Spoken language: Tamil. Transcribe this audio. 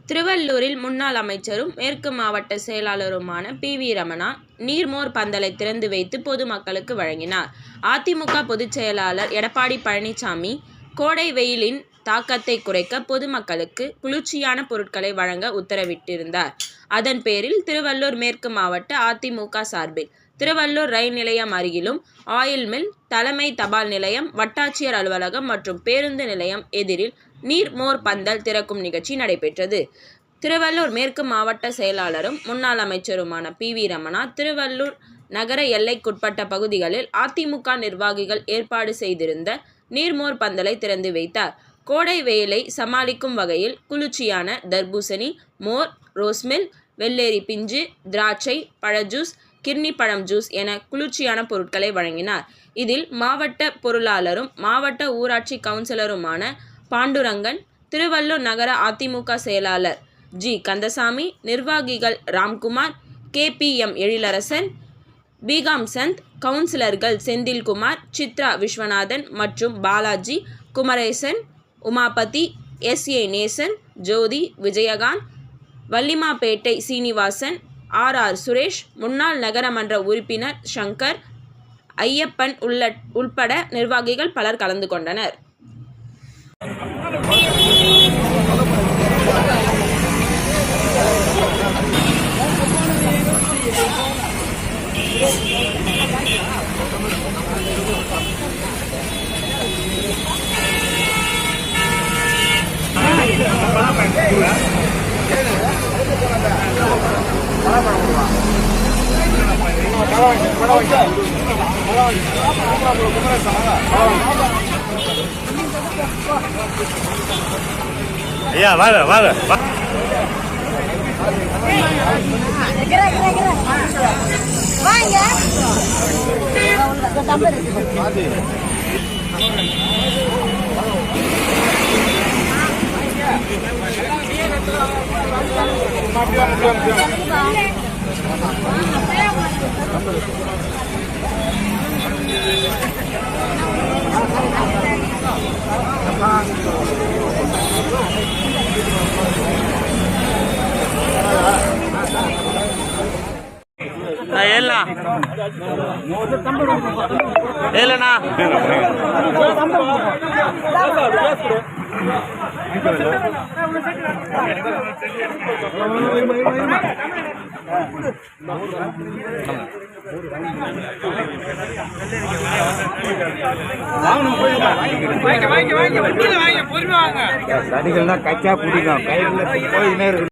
திருவள்ளூரில் முன்னாள் அமைச்சரும் மேற்கு மாவட்ட செயலாளருமான பி.வி. ரமணா நீர்மோர் பந்தலை திறந்து வைத்து பொதுமக்களுக்கு வழங்கினார். அதிமுக பொதுச் செயலாளர் எடப்பாடி பழனிசாமி கோடை வெயிலின் தாக்கத்தை குறைக்க பொதுமக்களுக்கு குளிர்ச்சியான பொருட்களை வழங்க உத்தரவிட்டிருந்தார். அதன் பேரில் திருவள்ளூர் மேற்கு மாவட்ட அதிமுக சார்பில் திருவள்ளூர் ரயில் நிலையம் அருகிலும், ஆயில் மில், தலைமை தபால் நிலையம், வட்டாட்சியர் அலுவலகம் மற்றும் பேருந்து நிலையம் எதிரில் நீர்மோர் பந்தல் திறக்கும் நிகழ்ச்சி நடைபெற்றது. திருவள்ளூர் மேற்கு மாவட்ட செயலாளரும் முன்னாள் அமைச்சருமான பி.வி. ரமணா திருவள்ளூர் நகர எல்லைக்குட்பட்ட பகுதிகளில் அதிமுக நிர்வாகிகள் ஏற்பாடு செய்திருந்த நீர்மோர் பந்தலை திறந்து வைத்தார். கோடை வெயிலை சமாளிக்கும் வகையில் குளிர்ச்சியான தர்பூசணி, மோர், ரோஸ்மில், வெள்ளேரி பிஞ்சு, திராட்சை பழ ஜூஸ், கிர்னி பழம் ஜூஸ் என குளிர்ச்சியான பொருட்களை வழங்கினார். இதில் மாவட்ட பொருளாளரும் மாவட்ட ஊராட்சி கவுன்சிலருமான பாண்டுரங்கன், திருவள்ளூர் நகர அதிமுக செயலாளர் ஜி. கந்தசாமி, நிர்வாகிகள் ராம்குமார், கே.பி.எம். எழிலரசன், பீகாம் சந்த், கவுன்சிலர்கள் செந்தில்குமார், சித்ரா விஸ்வநாதன் மற்றும் பாலாஜி, குமரேசன், உமாபதி, எஸ்.ஏ. நேசன், ஜோதி, விஜயகாந்த், வள்ளிமாப்பேட்டை சீனிவாசன், ஆர். சுரேஷ், முன்னாள் நகரமன்ற உறுப்பினர் சங்கர், ஐயப்பன் உள்பட நிர்வாகிகள் பலர் கலந்து கொண்டனர். ஐயா வாங்க வாங்க ஏலண்ணா கடிகள்னா கச்சா பிடிக்கும் கையில் போய்